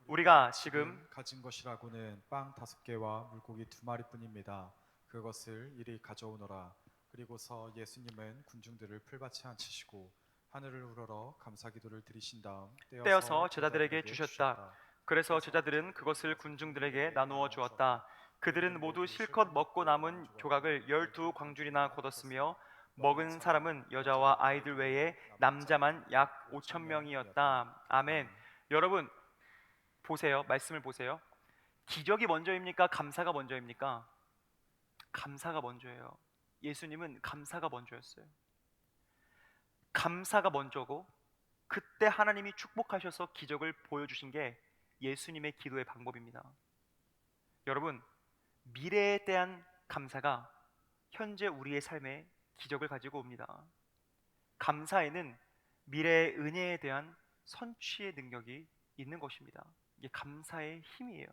우리가 지금 가진 것이라고는 빵 5개와 물고기 2마리뿐입니다. 그것을 이리 가져오너라. 그리고서 예수님은 군중들을 풀밭에 앉히시고 하늘을 우러러 감사기도를 드리신 다음 떼어서 제자들에게 주셨다. 그래서 제자들은 그것을 군중들에게 나누어 주었다. 그들은 모두 실컷 먹고 남은 조각을 12광줄이나 거뒀으며 먹은 사람은 여자와 아이들 외에 남자만 약 5천 명이었다. 아멘. 여러분 보세요. 말씀을 보세요. 기적이 먼저입니까? 감사가 먼저입니까? 감사가 먼저예요. 예수님은 감사가 먼저였어요. 감사가 먼저고 그때 하나님이 축복하셔서 기적을 보여주신 게 예수님의 기도의 방법입니다. 여러분, 미래에 대한 감사가 현재 우리의 삶에 기적을 가지고 옵니다. 감사에는 미래의 은혜에 대한 선취의 능력이 있는 것입니다. 이게 감사의 힘이에요.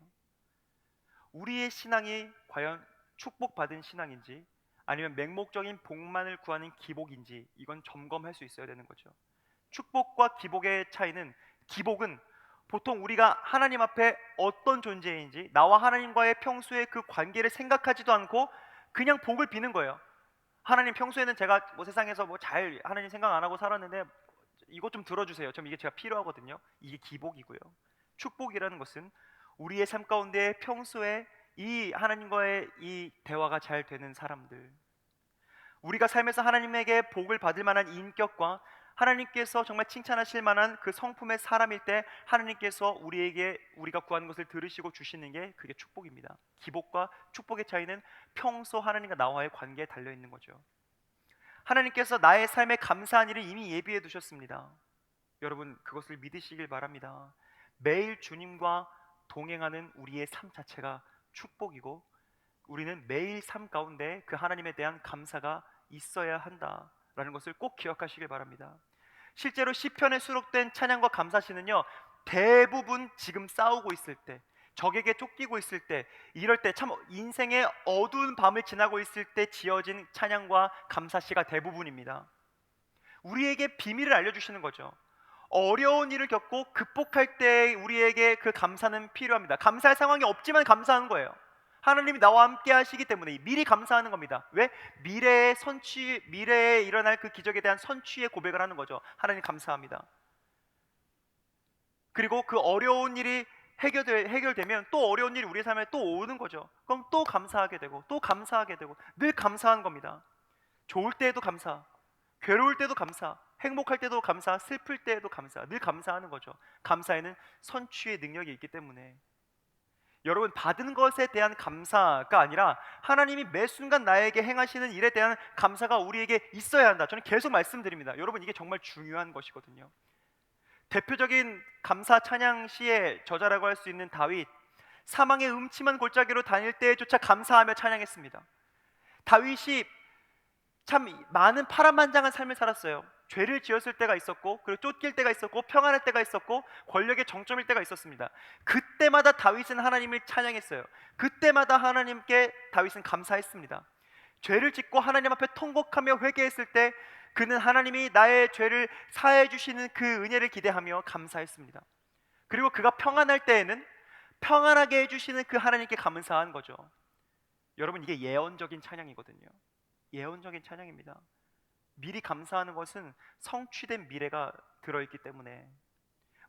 우리의 신앙이 과연 축복받은 신앙인지 아니면 맹목적인 복만을 구하는 기복인지 이건 점검할 수 있어야 되는 거죠. 축복과 기복의 차이는, 기복은 보통 우리가 하나님 앞에 어떤 존재인지 나와 하나님과의 평소의 그 관계를 생각하지도 않고 그냥 복을 비는 거예요. 하나님, 평소에는 제가 뭐 세상에서 뭐 잘 하나님 생각 안 하고 살았는데 이것 좀 들어주세요. 좀 이게 제가 필요하거든요. 이게 기복이고요. 축복이라는 것은 우리의 삶 가운데 평소에 이 하나님과의 이 대화가 잘 되는 사람들, 우리가 삶에서 하나님에게 복을 받을 만한 인격과 하나님께서 정말 칭찬하실 만한 그 성품의 사람일 때 하나님께서 우리에게 우리가 구하는 것을 들으시고 주시는 게 그게 축복입니다. 기복과 축복의 차이는 평소 하나님과 나와의 관계에 달려 있는 거죠. 하나님께서 나의 삶에 감사한 일을 이미 예비해 두셨습니다. 여러분 그것을 믿으시길 바랍니다. 매일 주님과 동행하는 우리의 삶 자체가 축복이고 우리는 매일 삶 가운데 그 하나님에 대한 감사가 있어야 한다라는 것을 꼭 기억하시길 바랍니다. 실제로 시편에 수록된 찬양과 감사시는요, 대부분 지금 싸우고 있을 때, 적에게 쫓기고 있을 때, 이럴 때 참 인생의 어두운 밤을 지나고 있을 때 지어진 찬양과 감사시가 대부분입니다. 우리에게 비밀을 알려주시는 거죠. 어려운 일을 겪고 극복할 때 우리에게 그 감사는 필요합니다. 감사할 상황이 없지만 감사하는 거예요. 하나님이 나와 함께 하시기 때문에 미리 감사하는 겁니다. 왜? 미래의 선취, 미래에 일어날 그 기적에 대한 선취의 고백을 하는 거죠. 하나님 감사합니다. 그리고 그 어려운 일이 해결되면 또 어려운 일이 우리 삶에 또 오는 거죠. 그럼 또 감사하게 되고 또 감사하게 되고 늘 감사한 겁니다. 좋을 때에도 감사, 괴로울 때도 감사, 행복할 때도 감사, 슬플 때에도 감사, 늘 감사하는 거죠. 감사에는 선취의 능력이 있기 때문에. 여러분, 받은 것에 대한 감사가 아니라 하나님이 매 순간 나에게 행하시는 일에 대한 감사가 우리에게 있어야 한다. 저는 계속 말씀드립니다. 여러분, 이게 정말 중요한 것이거든요. 대표적인 감사 찬양 시의 저자라고 할 수 있는 다윗, 사망의 음침한 골짜기로 다닐 때조차 감사하며 찬양했습니다. 다윗이 참 많은 파란만장한 삶을 살았어요. 죄를 지었을 때가 있었고, 그리고 쫓길 때가 있었고, 평안할 때가 있었고, 권력의 정점일 때가 있었습니다. 그때마다 다윗은 하나님을 찬양했어요. 그때마다 하나님께 다윗은 감사했습니다. 죄를 짓고 하나님 앞에 통곡하며 회개했을 때 그는 하나님이 나의 죄를 사해 주시는 그 은혜를 기대하며 감사했습니다. 그리고 그가 평안할 때에는 평안하게 해주시는 그 하나님께 감사한 거죠. 여러분, 이게 예언적인 찬양이거든요. 예언적인 찬양입니다. 미리 감사하는 것은 성취된 미래가 들어있기 때문에,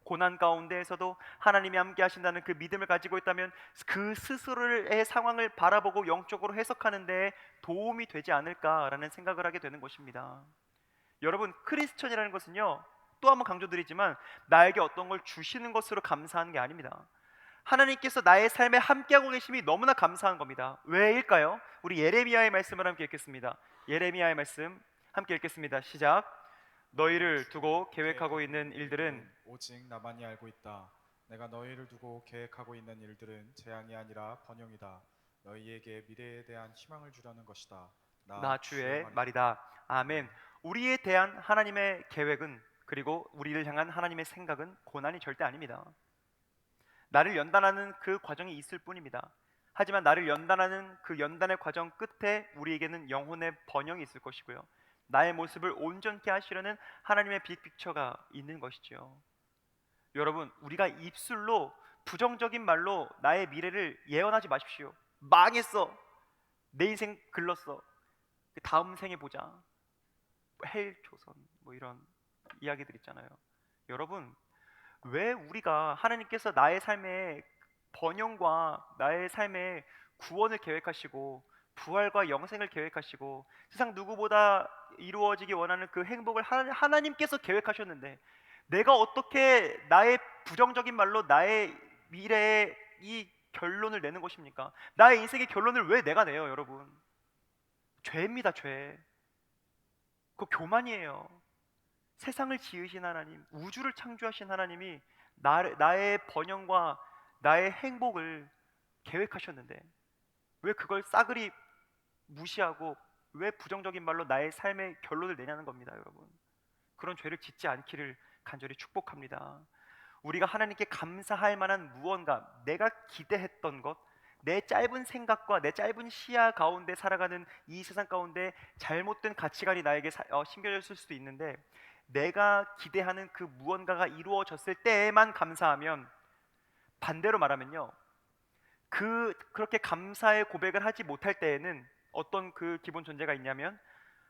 고난 가운데에서도 하나님이 함께 하신다는 그 믿음을 가지고 있다면 그 스스로의 상황을 바라보고 영적으로 해석하는 데 도움이 되지 않을까라는 생각을 하게 되는 것입니다. 여러분, 크리스천이라는 것은요, 또 한번 강조드리지만 나에게 어떤 걸 주시는 것으로 감사하는 게 아닙니다. 하나님께서 나의 삶에 함께하고 계심이 너무나 감사한 겁니다. 왜일까요? 우리 예레미야의 말씀을 함께 읽겠습니다. 예레미야의 말씀 함께 읽겠습니다. 시작. 너희를 두고 계획하고 있는 일들은 오직 나만이 알고 있다. 내가 너희를 두고 계획하고 있는 일들은 재앙이 아니라 번영이다. 너희에게 미래에 대한 희망을 주려는 것이다. 나 주의 말이다. 아멘. 우리에 대한 하나님의 계획은, 그리고 우리를 향한 하나님의 생각은 고난이 절대 아닙니다. 나를 연단하는 그 과정이 있을 뿐입니다. 하지만 나를 연단하는 그 연단의 과정 끝에 우리에게는 영혼의 번영이 있을 것이고요, 나의 모습을 온전케 하시려는 하나님의 빅픽처가 있는 것이죠. 여러분, 우리가 입술로 부정적인 말로 나의 미래를 예언하지 마십시오. 망했어, 내 인생 글렀어, 다음 생에 보자, 헬 조선, 뭐 이런 이야기들 있잖아요. 여러분, 왜 우리가 하나님께서 나의 삶의 번영과 나의 삶의 구원을 계획하시고 부활과 영생을 계획하시고 세상 누구보다 이루어지기 원하는 그 행복을 하나님께서 계획하셨는데, 내가 어떻게 나의 부정적인 말로 나의 미래에 이 결론을 내는 것입니까? 나의 인생의 결론을 왜 내가 내요, 여러분? 죄입니다, 죄. 그거 교만이에요. 세상을 지으신 하나님, 우주를 창조하신 하나님이 나의 번영과 나의 행복을 계획하셨는데 왜 그걸 싸그리 무시하고 왜 부정적인 말로 나의 삶의 결론을 내냐는 겁니다, 여러분. 그런 죄를 짓지 않기를 간절히 축복합니다. 우리가 하나님께 감사할 만한 무언가, 내가 기대했던 것, 내 짧은 생각과 내 짧은 시야 가운데 살아가는 이 세상 가운데 잘못된 가치관이 나에게 심겨졌을 수도 있는데, 내가 기대하는 그 무언가가 이루어졌을 때에만 감사하면, 반대로 말하면요, 그렇게 감사의 고백을 하지 못할 때에는 어떤 그 기본 존재가 있냐면,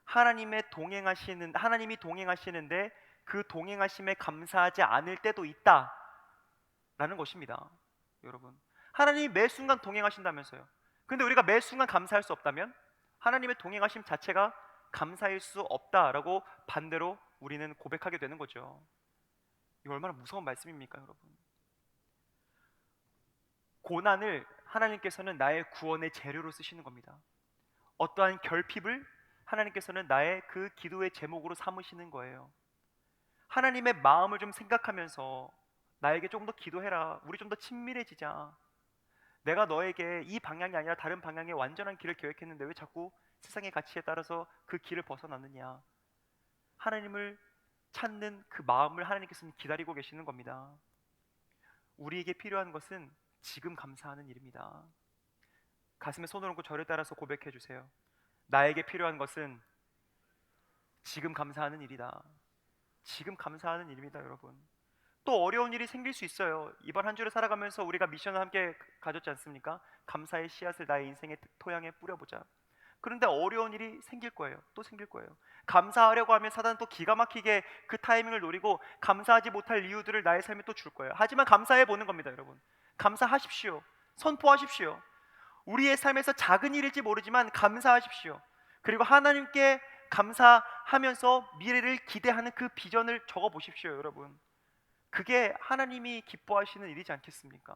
하나님이 동행하시는데 그 동행하심에 감사하지 않을 때도 있다라는 것입니다. 여러분, 하나님이 매 순간 동행하신다면서요. 근데 우리가 매 순간 감사할 수 없다면 하나님의 동행하심 자체가 감사일 수 없다라고 반대로 우리는 고백하게 되는 거죠. 이거 얼마나 무서운 말씀입니까, 여러분? 고난을 하나님께서는 나의 구원의 재료로 쓰시는 겁니다. 어떠한 결핍을 하나님께서는 나의 그 기도의 제목으로 삼으시는 거예요. 하나님의 마음을 좀 생각하면서 나에게 조금 더 기도해라, 우리 좀 더 친밀해지자, 내가 너에게 이 방향이 아니라 다른 방향의 완전한 길을 계획했는데 왜 자꾸 세상의 가치에 따라서 그 길을 벗어나느냐, 하나님을 찾는 그 마음을 하나님께서는 기다리고 계시는 겁니다. 우리에게 필요한 것은 지금 감사하는 일입니다. 가슴에 손을 얹고 저를 따라서 고백해 주세요. 나에게 필요한 것은 지금 감사하는 일이다. 지금 감사하는 일입니다, 여러분. 또 어려운 일이 생길 수 있어요. 이번 한 주를 살아가면서 우리가 미션을 함께 가졌지 않습니까? 감사의 씨앗을 나의 인생의 토양에 뿌려보자. 그런데 어려운 일이 생길 거예요. 또 생길 거예요. 감사하려고 하면 사단은 또 기가 막히게 그 타이밍을 노리고 감사하지 못할 이유들을 나의 삶에 또 줄 거예요. 하지만 감사해 보는 겁니다, 여러분. 감사하십시오. 선포하십시오. 우리의 삶에서 작은 일일지 모르지만 감사하십시오. 그리고 하나님께 감사하면서 미래를 기대하는 그 비전을 적어 보십시오, 여러분. 그게 하나님이 기뻐하시는 일이지 않겠습니까?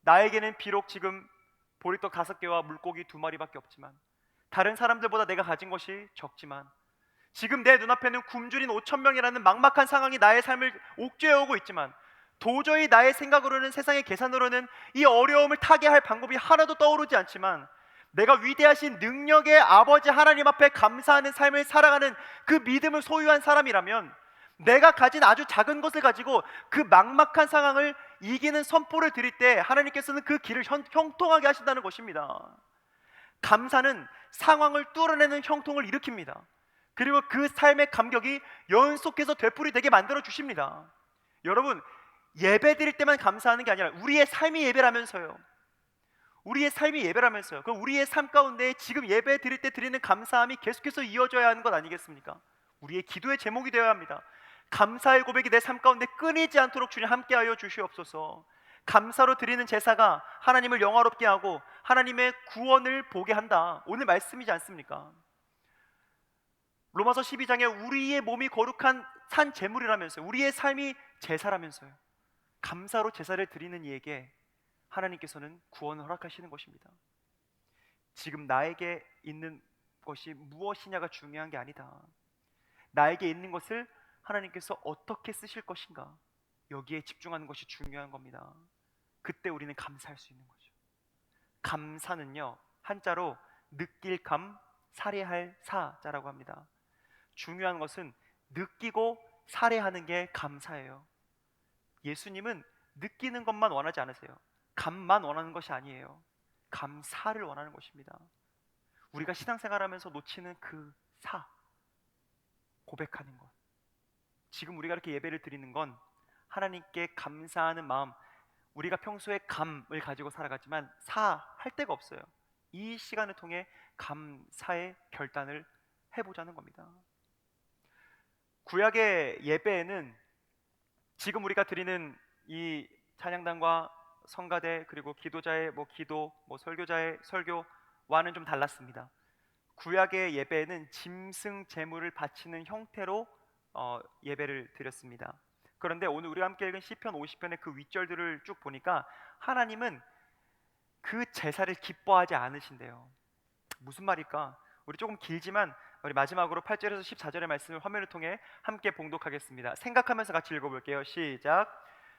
나에게는 비록 지금 보리떡 5개와 물고기 2마리밖에 없지만, 다른 사람들보다 내가 가진 것이 적지만, 지금 내 눈앞에는 굶주린 5,000명이라는 막막한 상황이 나의 삶을 옥죄어 오고 있지만, 도저히 나의 생각으로는, 세상의 계산으로는 이 어려움을 타개할 방법이 하나도 떠오르지 않지만, 내가 위대하신 능력의 아버지 하나님 앞에 감사하는 삶을 살아가는 그 믿음을 소유한 사람이라면, 내가 가진 아주 작은 것을 가지고 그 막막한 상황을 이기는 선포를 드릴 때 하나님께서는 그 길을 형통하게 하신다는 것입니다. 감사는 상황을 뚫어내는 형통을 일으킵니다. 그리고 그 삶의 감격이 연속해서 되풀이되게 만들어 주십니다. 여러분, 예배 드릴 때만 감사하는 게 아니라 우리의 삶이 예배라면서요. 우리의 삶이 예배라면서요. 그럼 우리의 삶 가운데 지금 예배 드릴 때 드리는 감사함이 계속해서 이어져야 하는 것 아니겠습니까? 우리의 기도의 제목이 되어야 합니다. 감사의 고백이 내 삶 가운데 끊이지 않도록 주님 함께하여 주시옵소서. 감사로 드리는 제사가 하나님을 영화롭게 하고 하나님의 구원을 보게 한다. 오늘 말씀이지 않습니까? 로마서 12장에 우리의 몸이 거룩한 산 제물이라면서요. 우리의 삶이 제사라면서요. 감사로 제사를 드리는 이에게 하나님께서는 구원을 허락하시는 것입니다. 지금 나에게 있는 것이 무엇이냐가 중요한 게 아니다. 나에게 있는 것을 하나님께서 어떻게 쓰실 것인가, 여기에 집중하는 것이 중요한 겁니다. 그때 우리는 감사할 수 있는 거죠. 감사는요, 한자로 느낄 감, 살해할 사자라고 합니다. 중요한 것은 느끼고 살해하는 게 감사예요. 예수님은 느끼는 것만 원하지 않으세요. 감만 원하는 것이 아니에요. 감사를 원하는 것입니다. 우리가 신앙생활하면서 놓치는 그 사, 고백하는 것. 지금 우리가 이렇게 예배를 드리는 건 하나님께 감사하는 마음, 우리가 평소에 감을 가지고 살아가지만 사할 데가 없어요. 이 시간을 통해 감사의 결단을 해보자는 겁니다. 구약의 예배에는 지금 우리가 드리는 이 찬양단과 성가대 그리고 기도자의 기도, 설교자의 설교와는 좀 달랐습니다. 구약의 예배에는 짐승 제물을 바치는 형태로 예배를 드렸습니다. 그런데 오늘 우리가 함께 읽은 시편 50편의 그 윗절들을 쭉 보니까 하나님은 그 제사를 기뻐하지 않으신대요. 무슨 말일까? 우리 조금 길지만 우리 마지막으로 8절에서 14절의 말씀을 화면을 통해 함께 봉독하겠습니다. 생각하면서 같이 읽어볼게요. 시작.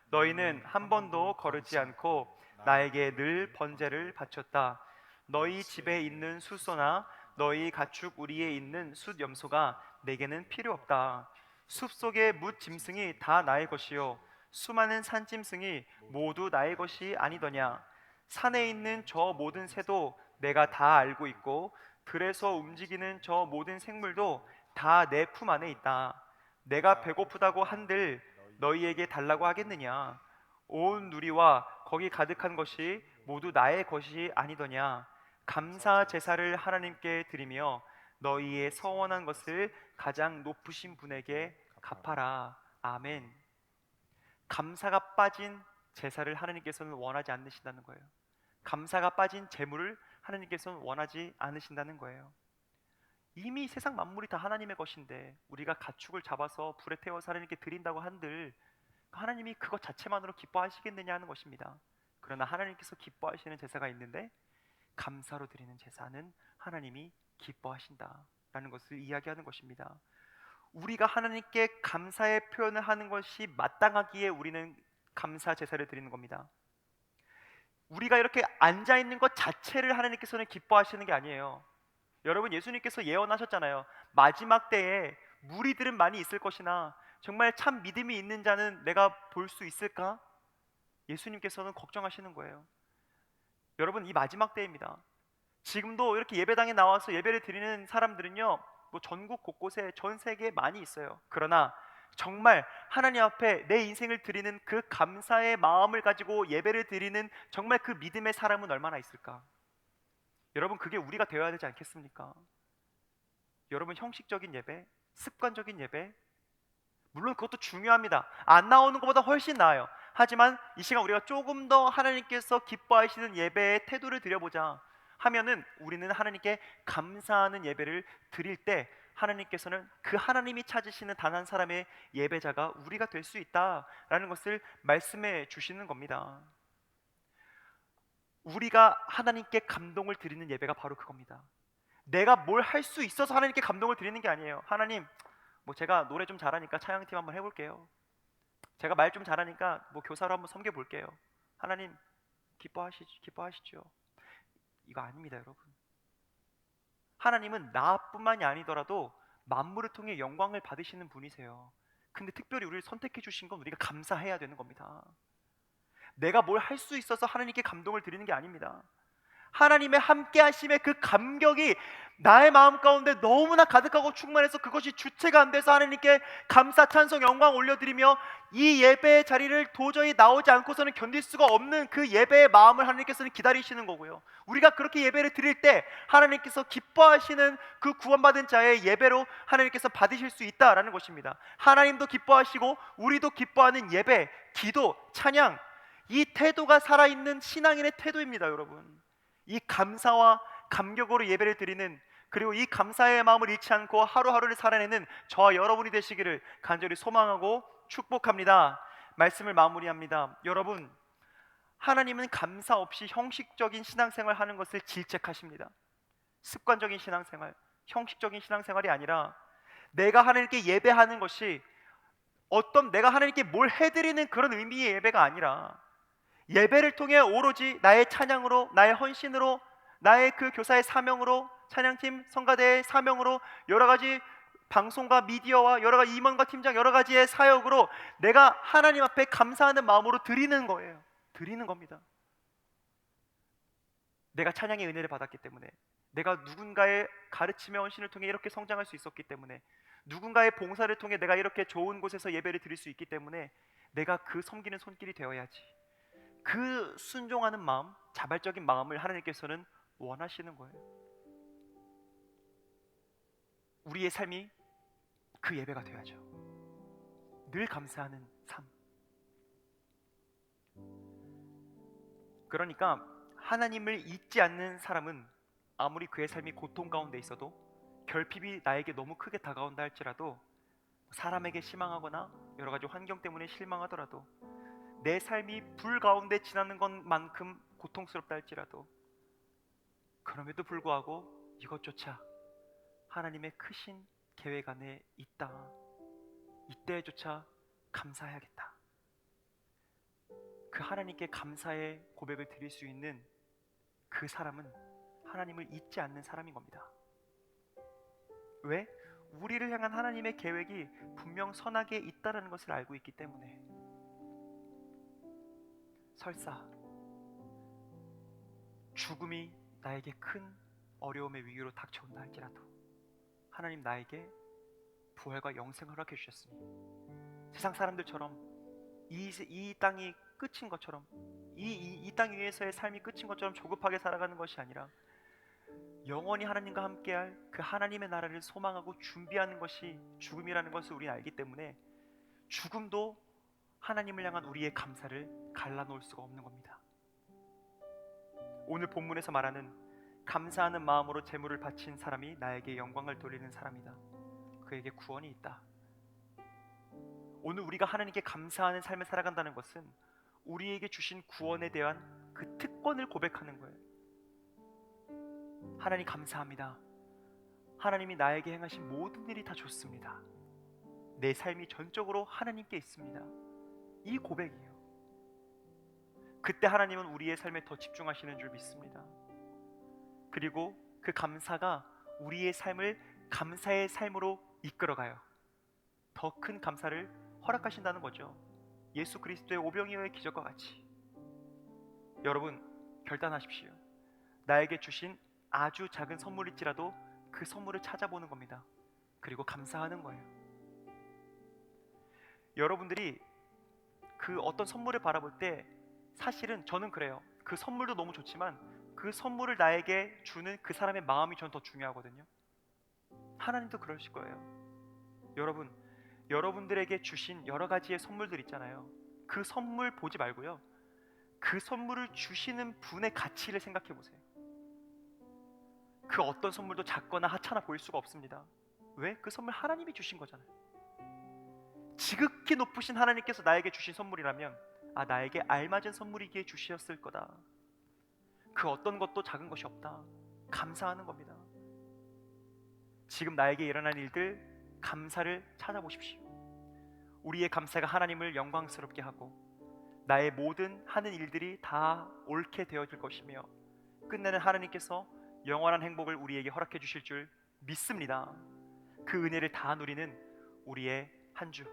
너희는 한 번도 거르지 않고 나에게 늘 번제를 바쳤다. 너희 집에 있는 숫소나 너희 가축 우리에 있는 숫 염소가 내게는 필요 없다. 숲속의 뭇 짐승이 다 나의 것이요 수많은 산 짐승이 모두 나의 것이 아니더냐. 산에 있는 저 모든 새도 내가 다 알고 있고 들에서 움직이는 저 모든 생물도 다 내 품 안에 있다. 내가 배고프다고 한들 너희에게 달라고 하겠느냐. 온 누리와 거기 가득한 것이 모두 나의 것이 아니더냐. 감사 제사를 하나님께 드리며 너희의 서원한 것을 가장 높으신 분에게 갚아라. 아멘. 감사가 빠진 제사를 하나님께서는 원하지 않으신다는 거예요. 감사가 빠진 제물을 하나님께서는 원하지 않으신다는 거예요. 이미 세상 만물이 다 하나님의 것인데 우리가 가축을 잡아서 불에 태워서 하나님께 드린다고 한들 하나님이 그것 자체만으로 기뻐하시겠느냐 하는 것입니다. 그러나 하나님께서 기뻐하시는 제사가 있는데 감사로 드리는 제사는 하나님이 기뻐하신다라는 것을 이야기하는 것입니다. 우리가 하나님께 감사의 표현을 하는 것이 마땅하기에 우리는 감사 제사를 드리는 겁니다. 우리가 이렇게 앉아 있는 것 자체를 하나님께서는 기뻐하시는 게 아니에요. 여러분, 예수님께서 예언하셨잖아요. 마지막 때에 무리들은 많이 있을 것이나 정말 참 믿음이 있는 자는 내가 볼 수 있을까? 예수님께서는 걱정하시는 거예요. 여러분, 이 마지막 때입니다. 지금도 이렇게 예배당에 나와서 예배를 드리는 사람들은요, 뭐 전국 곳곳에 전 세계에 많이 있어요. 그러나 정말 하나님 앞에 내 인생을 드리는 그 감사의 마음을 가지고 예배를 드리는 정말 그 믿음의 사람은 얼마나 있을까? 여러분, 그게 우리가 되어야 되지 않겠습니까? 여러분, 형식적인 예배, 습관적인 예배, 물론 그것도 중요합니다. 안 나오는 것보다 훨씬 나아요. 하지만 이 시간 우리가 조금 더 하나님께서 기뻐하시는 예배의 태도를 드려보자 하면은, 우리는 하나님께 감사하는 예배를 드릴 때 하나님께서는 그 하나님이 찾으시는 단 한 사람의 예배자가 우리가 될 수 있다라는 것을 말씀해 주시는 겁니다. 우리가 하나님께 감동을 드리는 예배가 바로 그겁니다. 내가 뭘 할 수 있어서 하나님께 감동을 드리는 게 아니에요. 하나님, 뭐 제가 노래 좀 잘하니까 찬양팀 한번 해볼게요. 제가 말 좀 잘하니까 뭐 교사로 한번 섬겨볼게요. 하나님, 기뻐하시죠. 이거 아닙니다, 여러분. 하나님은 나뿐만이 아니더라도 만물을 통해 영광을 받으시는 분이세요. 근데 특별히 우리를 선택해 주신 건 우리가 감사해야 되는 겁니다. 내가 뭘 할 수 있어서 하나님께 감동을 드리는 게 아닙니다. 하나님의 함께 하심의 그 감격이 나의 마음 가운데 너무나 가득하고 충만해서 그것이 주체가 안 돼서 하나님께 감사, 찬송, 영광 올려드리며 이 예배의 자리를 도저히 나오지 않고서는 견딜 수가 없는 그 예배의 마음을 하나님께서는 기다리시는 거고요. 우리가 그렇게 예배를 드릴 때 하나님께서 기뻐하시는 그 구원받은 자의 예배로 하나님께서 받으실 수 있다라는 것입니다. 하나님도 기뻐하시고 우리도 기뻐하는 예배, 기도, 찬양, 이 태도가 살아있는 신앙인의 태도입니다, 여러분. 이 감사와 감격으로 예배를 드리는, 그리고 이 감사의 마음을 잃지 않고 하루하루를 살아내는 저와 여러분이 되시기를 간절히 소망하고 축복합니다. 말씀을 마무리합니다. 여러분, 하나님은 감사 없이 형식적인 신앙생활 하는 것을 질책하십니다. 습관적인 신앙생활, 형식적인 신앙생활이 아니라 내가 하나님께 예배하는 것이 어떤 내가 하나님께 뭘 해드리는 그런 의미의 예배가 아니라 예배를 통해 오로지 나의 찬양으로, 나의 헌신으로, 나의 그 교사의 사명으로, 찬양팀, 성가대의 사명으로, 여러 가지 방송과 미디어와 여러 가지 임원과 팀장 여러 가지의 사역으로 내가 하나님 앞에 감사하는 마음으로 드리는 거예요. 드리는 겁니다. 내가 찬양의 은혜를 받았기 때문에, 내가 누군가의 가르침의 헌신을 통해 이렇게 성장할 수 있었기 때문에, 누군가의 봉사를 통해 내가 이렇게 좋은 곳에서 예배를 드릴 수 있기 때문에 내가 그 섬기는 손길이 되어야지. 그 순종하는 마음, 자발적인 마음을 하나님께서는 원하시는 거예요. 우리의 삶이 그 예배가 되어야죠. 늘 감사하는 삶. 그러니까 하나님을 잊지 않는 사람은 아무리 그의 삶이 고통 가운데 있어도, 결핍이 나에게 너무 크게 다가온다 할지라도, 사람에게 실망하거나 여러 가지 환경 때문에 실망하더라도, 내 삶이 불 가운데 지나는 것만큼 고통스럽다 할지라도, 그럼에도 불구하고 이것조차 하나님의 크신 계획 안에 있다. 이때조차 감사해야겠다. 그 하나님께 감사의 고백을 드릴 수 있는 그 사람은 하나님을 잊지 않는 사람인 겁니다. 왜? 우리를 향한 하나님의 계획이 분명 선하게 있다는 것을 알고 있기 때문에. 설사 죽음이 나에게 큰 어려움의 위기로 닥쳐온다 할지라도 하나님 나에게 부활과 영생을 허락해 주셨으니, 세상 사람들처럼 이 땅이 끝인 것처럼, 이 땅 위에서의 삶이 끝인 것처럼 조급하게 살아가는 것이 아니라 영원히 하나님과 함께할 그 하나님의 나라를 소망하고 준비하는 것이 죽음이라는 것을 우리는 알기 때문에, 죽음도 하나님을 향한 우리의 감사를 갈라놓을 수가 없는 겁니다. 오늘 본문에서 말하는 감사하는 마음으로 제물을 바친 사람이 나에게 영광을 돌리는 사람이다. 그에게 구원이 있다. 오늘 우리가 하나님께 감사하는 삶을 살아간다는 것은 우리에게 주신 구원에 대한 그 특권을 고백하는 거예요. 하나님 감사합니다. 하나님이 나에게 행하신 모든 일이 다 좋습니다. 내 삶이 전적으로 하나님께 있습니다. 이 고백이에요. 그때 하나님은 우리의 삶에 더 집중하시는 줄 믿습니다. 그리고 그 감사가 우리의 삶을 감사의 삶으로 이끌어가요. 더 큰 감사를 허락하신다는 거죠. 예수 그리스도의 오병이어의 기적과 같이 여러분, 결단하십시오. 나에게 주신 아주 작은 선물일지라도 그 선물을 찾아보는 겁니다. 그리고 감사하는 거예요. 여러분들이 그 어떤 선물을 바라볼 때 사실은 저는 그래요. 그 선물도 너무 좋지만 그 선물을 나에게 주는 그 사람의 마음이 전 더 중요하거든요. 하나님도 그러실 거예요. 여러분, 여러분들에게 주신 여러 가지의 선물들 있잖아요. 그 선물 보지 말고요. 그 선물을 주시는 분의 가치를 생각해 보세요. 그 어떤 선물도 작거나 하찮아 보일 수가 없습니다. 왜? 그 선물 하나님이 주신 거잖아요. 지극히 높으신 하나님께서 나에게 주신 선물이라면 나에게 알맞은 선물이기에 주셨을 거다. 그 어떤 것도 작은 것이 없다. 감사하는 겁니다. 지금 나에게 일어난 일들 감사를 찾아보십시오. 우리의 감사가 하나님을 영광스럽게 하고 나의 모든 하는 일들이 다 옳게 되어질 것이며 끝내는 하나님께서 영원한 행복을 우리에게 허락해 주실 줄 믿습니다. 그 은혜를 다 누리는 우리의 한 주,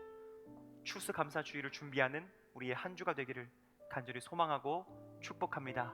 추수감사주의를 준비하는 우리의 한 주가 되기를 간절히 소망하고 축복합니다.